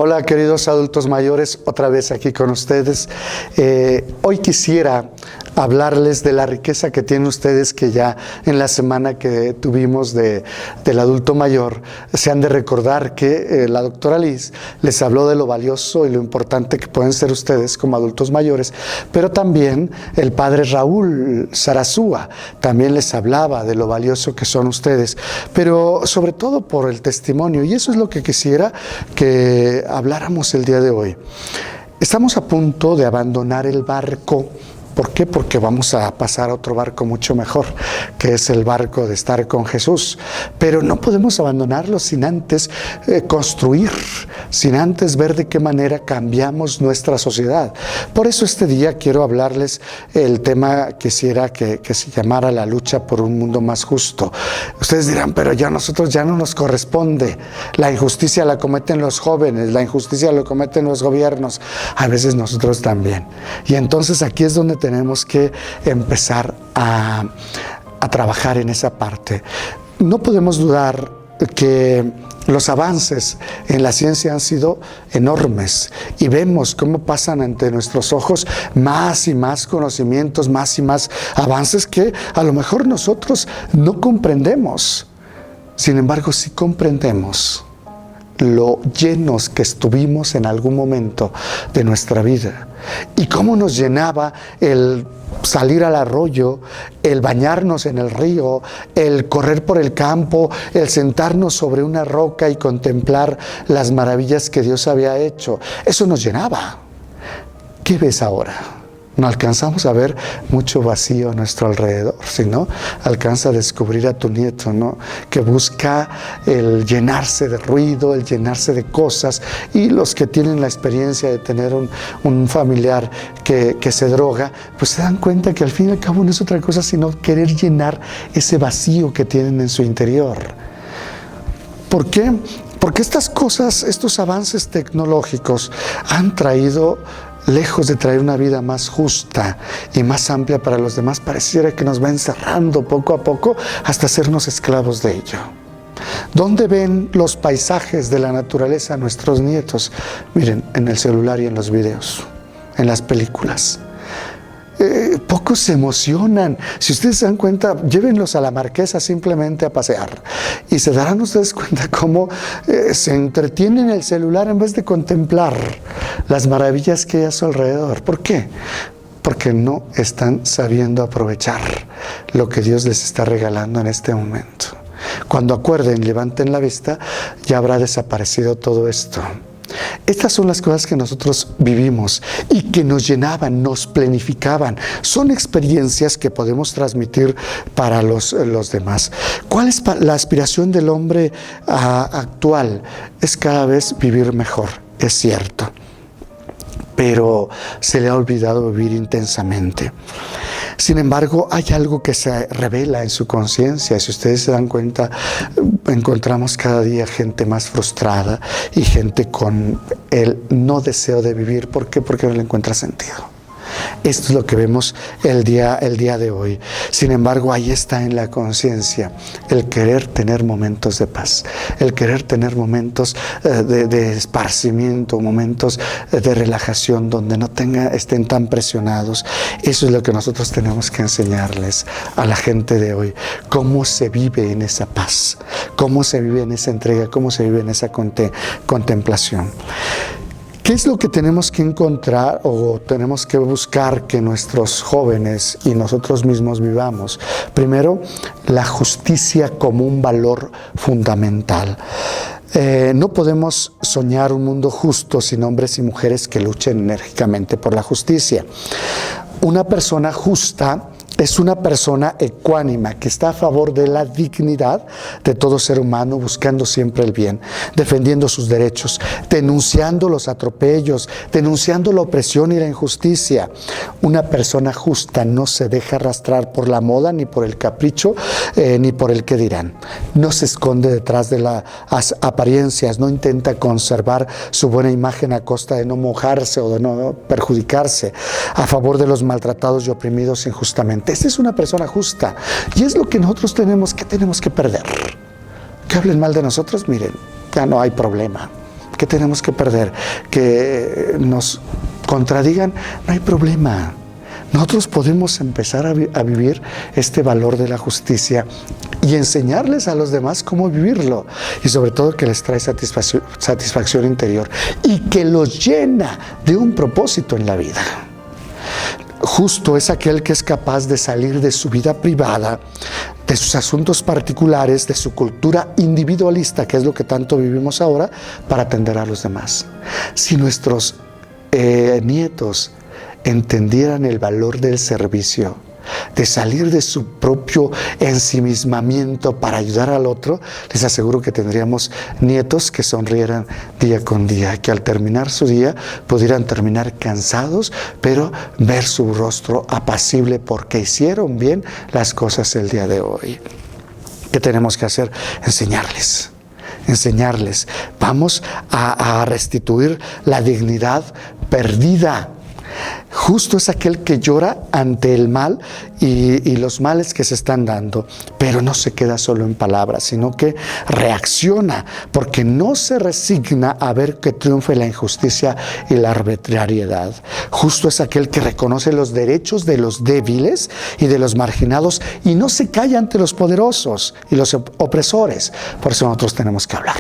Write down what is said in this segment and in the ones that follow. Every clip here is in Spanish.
Hola queridos adultos mayores, otra vez aquí con ustedes. Hoy quisiera hablarles de la riqueza que tienen ustedes, que ya en la semana que tuvimos del adulto mayor se han de recordar que la doctora Liz les habló de lo valioso y lo importante que pueden ser ustedes como adultos mayores, pero también el padre Raúl Sarasúa también les hablaba de lo valioso que son ustedes, pero sobre todo por el testimonio, y eso es lo que quisiera que habláramos el día de hoy. Estamos a punto de abandonar el barco. ¿Por qué? Porque vamos a pasar a otro barco mucho mejor, que es el barco de estar con Jesús. Pero no podemos abandonarlo sin antes construir, sin antes ver de qué manera cambiamos nuestra sociedad. Por eso este día quiero hablarles el tema, quisiera que se llamara la lucha por un mundo más justo. Ustedes dirán, pero ya a nosotros ya no nos corresponde. La injusticia la cometen los jóvenes, la injusticia la cometen los gobiernos, a veces nosotros también. Y entonces aquí es donde tenemos que empezar a trabajar en esa parte. No podemos dudar que los avances en la ciencia han sido enormes y vemos cómo pasan ante nuestros ojos más y más conocimientos, más y más avances que a lo mejor nosotros no comprendemos. Sin embargo, sí comprendemos lo llenos que estuvimos en algún momento de nuestra vida y cómo nos llenaba el salir al arroyo, el bañarnos en el río, el correr por el campo, el sentarnos sobre una roca y contemplar las maravillas que Dios había hecho. Eso nos llenaba. ¿Qué ves ahora? No alcanzamos a ver mucho vacío a nuestro alrededor, sino alcanza a descubrir a tu nieto, ¿no? Que busca el llenarse de ruido, el llenarse de cosas, y los que tienen la experiencia de tener un familiar que se droga, pues se dan cuenta que al fin y al cabo no es otra cosa sino querer llenar ese vacío que tienen en su interior. ¿Por qué? Porque estas cosas, estos avances tecnológicos han traído, lejos de traer una vida más justa y más amplia para los demás, pareciera que nos va encerrando poco a poco hasta hacernos esclavos de ello. ¿Dónde ven los paisajes de la naturaleza nuestros nietos? Miren, en el celular y en los videos, en las películas. Pocos se emocionan. Si ustedes se dan cuenta, llévenlos a la Marquesa simplemente a pasear y se darán ustedes cuenta cómo se entretienen en el celular en vez de contemplar las maravillas que hay a su alrededor. ¿Por qué? Porque no están sabiendo aprovechar lo que Dios les está regalando en este momento. Cuando acuerden, levanten la vista, ya habrá desaparecido todo esto. Estas son las cosas que nosotros vivimos y que nos llenaban, nos planificaban. Son experiencias que podemos transmitir para los demás. ¿Cuál es la aspiración del hombre actual? Es cada vez vivir mejor, es cierto, pero se le ha olvidado vivir intensamente. Sin embargo, hay algo que se revela en su conciencia. Si ustedes se dan cuenta, encontramos cada día gente más frustrada y gente con el no deseo de vivir. ¿Por qué? Porque no le encuentra sentido. Esto es lo que vemos el día de hoy. Sin embargo, ahí está en la conciencia el querer tener momentos de paz, el querer tener momentos de esparcimiento, momentos de relajación donde no estén tan presionados. Eso es lo que nosotros tenemos que enseñarles a la gente de hoy. Cómo se vive en esa paz, cómo se vive en esa entrega, cómo se vive en esa contemplación. ¿Qué es lo que tenemos que encontrar o tenemos que buscar que nuestros jóvenes y nosotros mismos vivamos? Primero, la justicia como un valor fundamental. No podemos soñar un mundo justo sin hombres y mujeres que luchen enérgicamente por la justicia. Una persona justa es una persona ecuánima que está a favor de la dignidad de todo ser humano, buscando siempre el bien, defendiendo sus derechos, denunciando los atropellos, denunciando la opresión y la injusticia. Una persona justa no se deja arrastrar por la moda, ni por el capricho, ni por el qué dirán. No se esconde detrás de las apariencias, no intenta conservar su buena imagen a costa de no mojarse o de no perjudicarse, a favor de los maltratados y oprimidos injustamente. Esa es una persona justa y es lo que nosotros tenemos que perder. Que hablen mal de nosotros, miren, ya no hay problema. ¿Qué tenemos que perder? Que nos contradigan, no hay problema. Nosotros podemos empezar a vivir este valor de la justicia y enseñarles a los demás cómo vivirlo, y sobre todo que les trae satisfacción interior y que los llena de un propósito en la vida. Justo es aquel que es capaz de salir de su vida privada, de sus asuntos particulares, de su cultura individualista, que es lo que tanto vivimos ahora, para atender a los demás. Si nuestros nietos entendieran el valor del servicio, de salir de su propio ensimismamiento para ayudar al otro, les aseguro que tendríamos nietos que sonrieran día con día, que al terminar su día pudieran terminar cansados, pero ver su rostro apacible porque hicieron bien las cosas el día de hoy. ¿Qué tenemos que hacer? Enseñarles. Vamos a restituir la dignidad perdida. Justo es aquel que llora ante el mal y los males que se están dando, pero no se queda solo en palabras, sino que reacciona, porque no se resigna a ver que triunfe la injusticia y la arbitrariedad. Justo es aquel que reconoce los derechos de los débiles y de los marginados y no se calla ante los poderosos y los opresores. Por eso nosotros tenemos que hablar.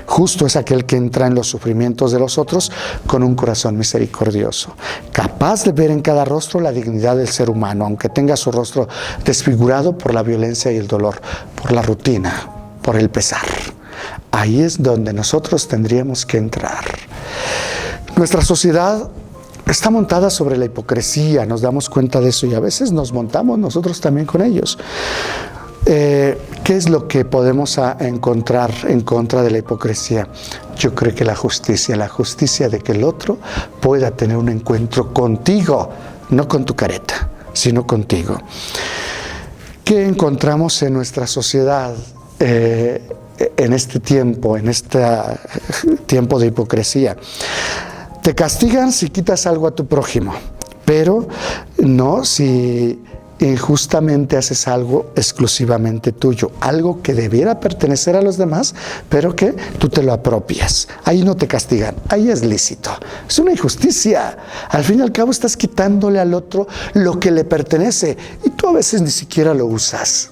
Justo es aquel que entra en los sufrimientos de los otros con un corazón misericordioso, capaz de ver en cada rostro la dignidad del ser humano, aunque tenga su rostro desfigurado por la violencia y el dolor, por la rutina, por el pesar. Ahí es donde nosotros tendríamos que entrar. Nuestra sociedad está montada sobre la hipocresía, nos damos cuenta de eso y a veces nos montamos nosotros también con ellos. ¿Qué es lo que podemos encontrar en contra de la hipocresía? Yo creo que la justicia de que el otro pueda tener un encuentro contigo, no con tu careta, sino contigo. ¿Qué encontramos en nuestra sociedad en este tiempo de hipocresía? Te castigan si quitas algo a tu prójimo, pero no si injustamente haces algo exclusivamente tuyo, algo que debiera pertenecer a los demás, pero que tú te lo apropias. Ahí no te castigan, ahí es lícito. Es una injusticia. Al fin y al cabo estás quitándole al otro lo que le pertenece y tú a veces ni siquiera lo usas.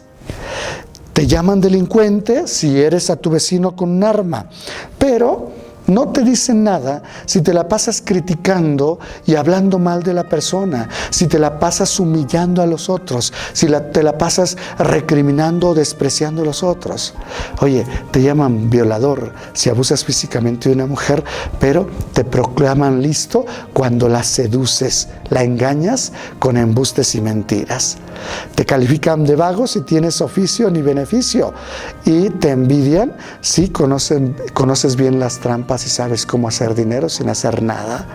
Te llaman delincuente si eres a tu vecino con un arma, pero no te dicen nada si te la pasas criticando y hablando mal de la persona, si te la pasas humillando a los otros, si te la pasas recriminando o despreciando a los otros. Oye, te llaman violador si abusas físicamente de una mujer, pero te proclaman listo cuando la seduces, la engañas con embustes y mentiras. Te califican de vago si tienes oficio ni beneficio y te envidian si conoces bien las trampas y sabes cómo hacer dinero sin hacer nada.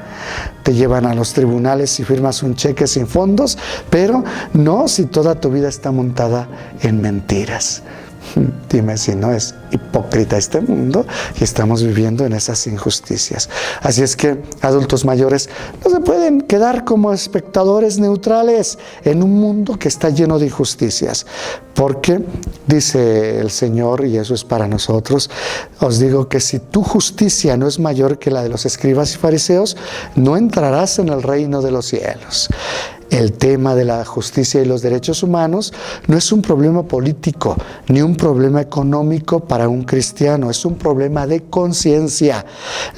Te llevan a los tribunales si firmas un cheque sin fondos, pero no si toda tu vida está montada en mentiras. Dime si no es hipócrita este mundo y estamos viviendo en esas injusticias. Así es que adultos mayores no se pueden quedar como espectadores neutrales en un mundo que está lleno de injusticias, porque dice el Señor, y eso es para nosotros, os digo que si tu justicia no es mayor que la de los escribas y fariseos, no entrarás en el reino de los cielos. El tema de la justicia y los derechos humanos no es un problema político ni un problema económico para un cristiano, es un problema de conciencia.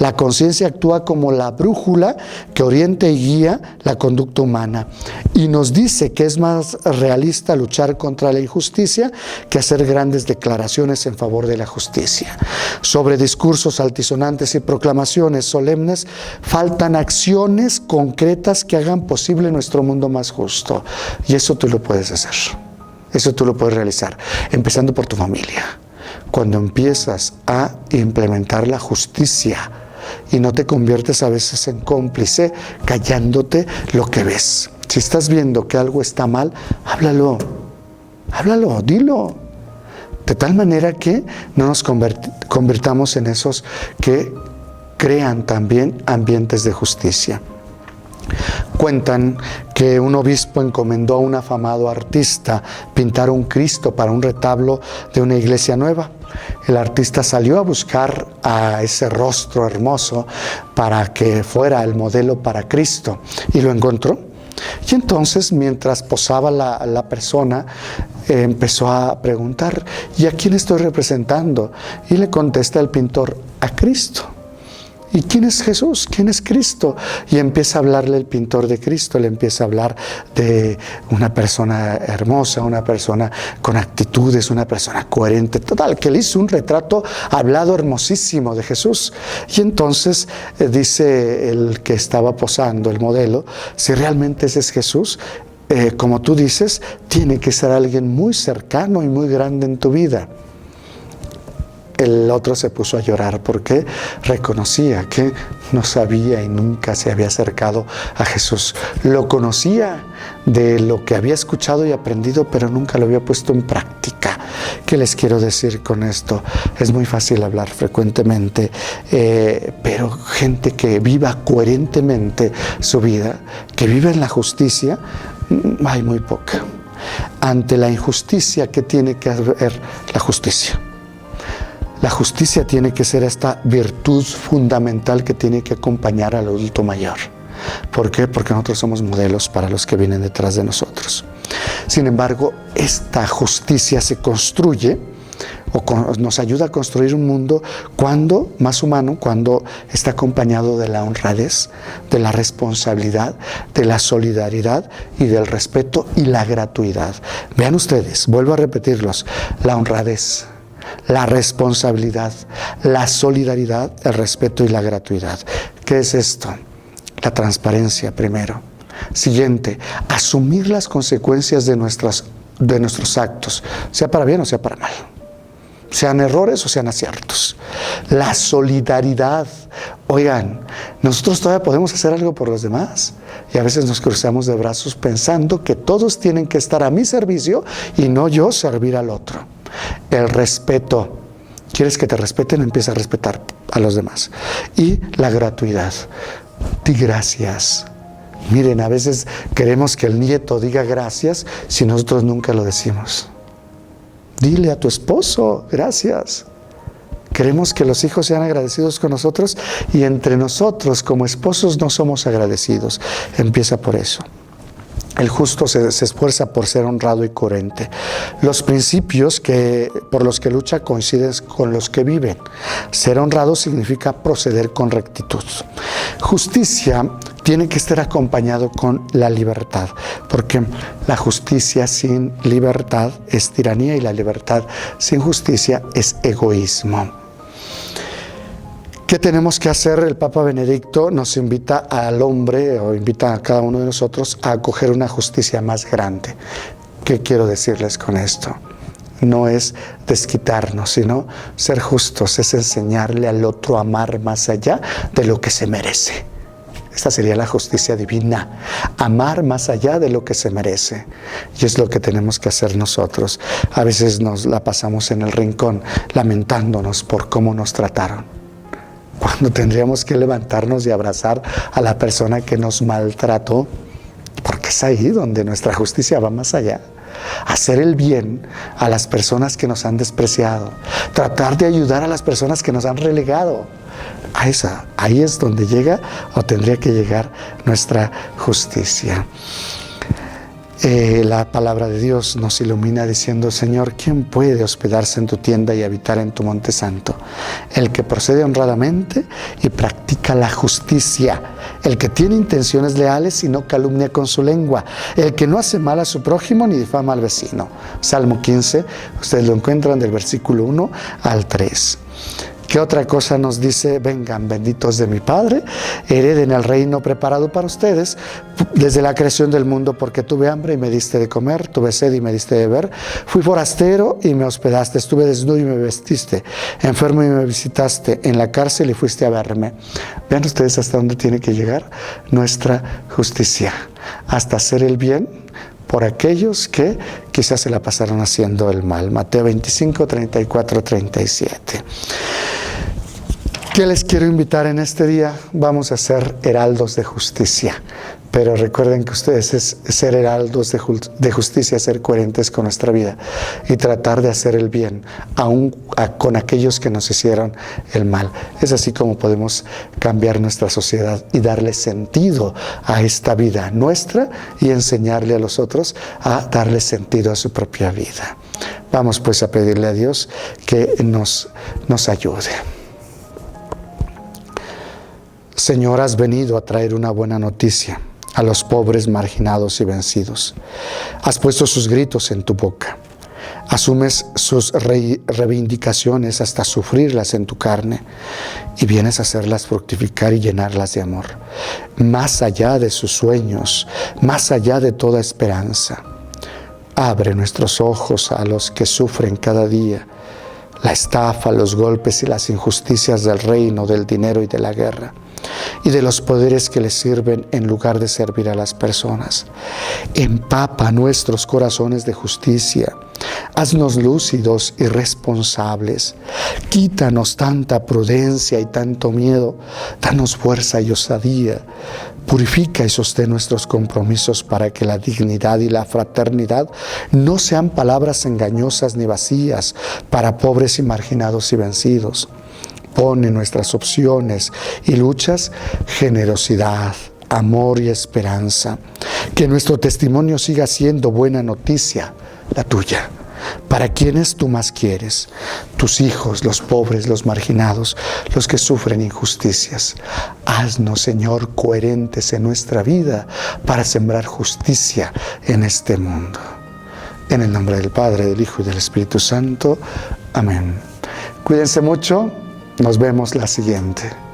La conciencia actúa como la brújula que orienta y guía la conducta humana y nos dice que es más realista luchar contra la injusticia que hacer grandes declaraciones en favor de la justicia. Sobre discursos altisonantes y proclamaciones solemnes, faltan acciones concretas que hagan posible nuestro mundo más justo. Y eso tú lo puedes hacer. Eso tú lo puedes realizar, empezando por tu familia. Cuando empiezas a implementar la justicia y no te conviertes a veces en cómplice callándote lo que ves. Si estás viendo que algo está mal, háblalo, dilo. De tal manera que no nos convirtamos en esos que crean también ambientes de justicia. Cuentan que un obispo encomendó a un afamado artista pintar un Cristo para un retablo de una iglesia nueva. El artista salió a buscar a ese rostro hermoso para que fuera el modelo para Cristo y lo encontró. Y entonces, mientras posaba la persona, empezó a preguntar: ¿y a quién estoy representando? Y le contesta el pintor: a Cristo. ¿Y quién es Jesús? ¿Quién es Cristo? Y empieza a hablarle el pintor de Cristo, le empieza a hablar de una persona hermosa, una persona con actitudes, una persona coherente. Total, que le hizo un retrato hablado hermosísimo de Jesús. Y entonces dice el que estaba posando, el modelo: si realmente ese es Jesús, como tú dices, tiene que ser alguien muy cercano y muy grande en tu vida. El otro se puso a llorar porque reconocía que no sabía y nunca se había acercado a Jesús. Lo conocía de lo que había escuchado y aprendido, pero nunca lo había puesto en práctica. ¿Qué les quiero decir con esto? Es muy fácil hablar frecuentemente, pero gente que viva coherentemente su vida, que vive en la justicia, hay muy poca. Ante la injusticia, ¿qué tiene que haber la justicia? La justicia tiene que ser esta virtud fundamental que tiene que acompañar al adulto mayor. ¿Por qué? Porque nosotros somos modelos para los que vienen detrás de nosotros. Sin embargo, esta justicia se construye o nos ayuda a construir un mundo más humano, cuando está acompañado de la honradez, de la responsabilidad, de la solidaridad y del respeto y la gratuidad. Vean ustedes, vuelvo a repetirlos: la honradez, la responsabilidad, la solidaridad, el respeto y la gratuidad. ¿Qué es esto? La transparencia primero. Siguiente, asumir las consecuencias de nuestros actos, sea para bien o sea para mal, sean errores o sean aciertos. La solidaridad. Oigan, nosotros todavía podemos hacer algo por los demás y a veces nos cruzamos de brazos pensando que todos tienen que estar a mi servicio y no yo servir al otro. El respeto. ¿Quieres que te respeten? Empieza a respetar a los demás. Y la gratuidad. Di gracias. Miren, a veces queremos que el nieto diga gracias si nosotros nunca lo decimos. Dile a tu esposo gracias. Queremos que los hijos sean agradecidos con nosotros y entre nosotros como esposos no somos agradecidos. Empieza por eso. El justo se esfuerza por ser honrado y coherente. Los principios por los que lucha coinciden con los que viven. Ser honrado significa proceder con rectitud. Justicia tiene que estar acompañado con la libertad, porque la justicia sin libertad es tiranía y la libertad sin justicia es egoísmo. ¿Qué tenemos que hacer? El Papa Benedicto nos invita al hombre, o invita a cada uno de nosotros a acoger una justicia más grande. ¿Qué quiero decirles con esto? No es desquitarnos, sino ser justos, es enseñarle al otro a amar más allá de lo que se merece. Esta sería la justicia divina, amar más allá de lo que se merece. Y es lo que tenemos que hacer nosotros. A veces nos la pasamos en el rincón lamentándonos por cómo nos trataron, cuando tendríamos que levantarnos y abrazar a la persona que nos maltrató, porque es ahí donde nuestra justicia va más allá. Hacer el bien a las personas que nos han despreciado, tratar de ayudar a las personas que nos han relegado. Ahí es donde llega o tendría que llegar nuestra justicia. La palabra de Dios nos ilumina diciendo: Señor, ¿quién puede hospedarse en tu tienda y habitar en tu monte santo? El que procede honradamente y practica la justicia, el que tiene intenciones leales y no calumnia con su lengua, el que no hace mal a su prójimo ni difama al vecino. Salmo 15, ustedes lo encuentran del versículo 1 al 3. ¿Qué otra cosa nos dice? Vengan, benditos de mi Padre, hereden el reino preparado para ustedes desde la creación del mundo, porque tuve hambre y me diste de comer, tuve sed y me diste de beber, fui forastero y me hospedaste, estuve desnudo y me vestiste, enfermo y me visitaste, en la cárcel y fuiste a verme. Vean ustedes hasta dónde tiene que llegar nuestra justicia, hasta hacer el bien por aquellos que quizás se la pasaron haciendo el mal. Mateo 25, 34, 37. ¿Qué les quiero invitar en este día? Vamos a ser heraldos de justicia. Pero recuerden que ustedes es ser heraldos de justicia, ser coherentes con nuestra vida y tratar de hacer el bien, aún con aquellos que nos hicieron el mal. Es así como podemos cambiar nuestra sociedad y darle sentido a esta vida nuestra y enseñarle a los otros a darle sentido a su propia vida. Vamos pues a pedirle a Dios que nos ayude. Señor, has venido a traer una buena noticia a los pobres, marginados y vencidos. Has puesto sus gritos en tu boca. Asumes sus reivindicaciones hasta sufrirlas en tu carne y vienes a hacerlas fructificar y llenarlas de amor, más allá de sus sueños, más allá de toda esperanza. Abre nuestros ojos a los que sufren cada día la estafa, los golpes y las injusticias del reino, del dinero y de la guerra, y de los poderes que les sirven en lugar de servir a las personas. Empapa nuestros corazones de justicia. Haznos lúcidos y responsables. Quítanos tanta prudencia y tanto miedo. Danos fuerza y osadía. Purifica y sostén nuestros compromisos para que la dignidad y la fraternidad no sean palabras engañosas ni vacías para pobres y marginados y vencidos. Pon en nuestras opciones y luchas generosidad, amor y esperanza. Que nuestro testimonio siga siendo buena noticia, la tuya. ¿Para quienes tú más quieres? Tus hijos, los pobres, los marginados, los que sufren injusticias. Haznos, Señor, coherentes en nuestra vida para sembrar justicia en este mundo. En el nombre del Padre, del Hijo y del Espíritu Santo. Amén. Cuídense mucho. Nos vemos la siguiente.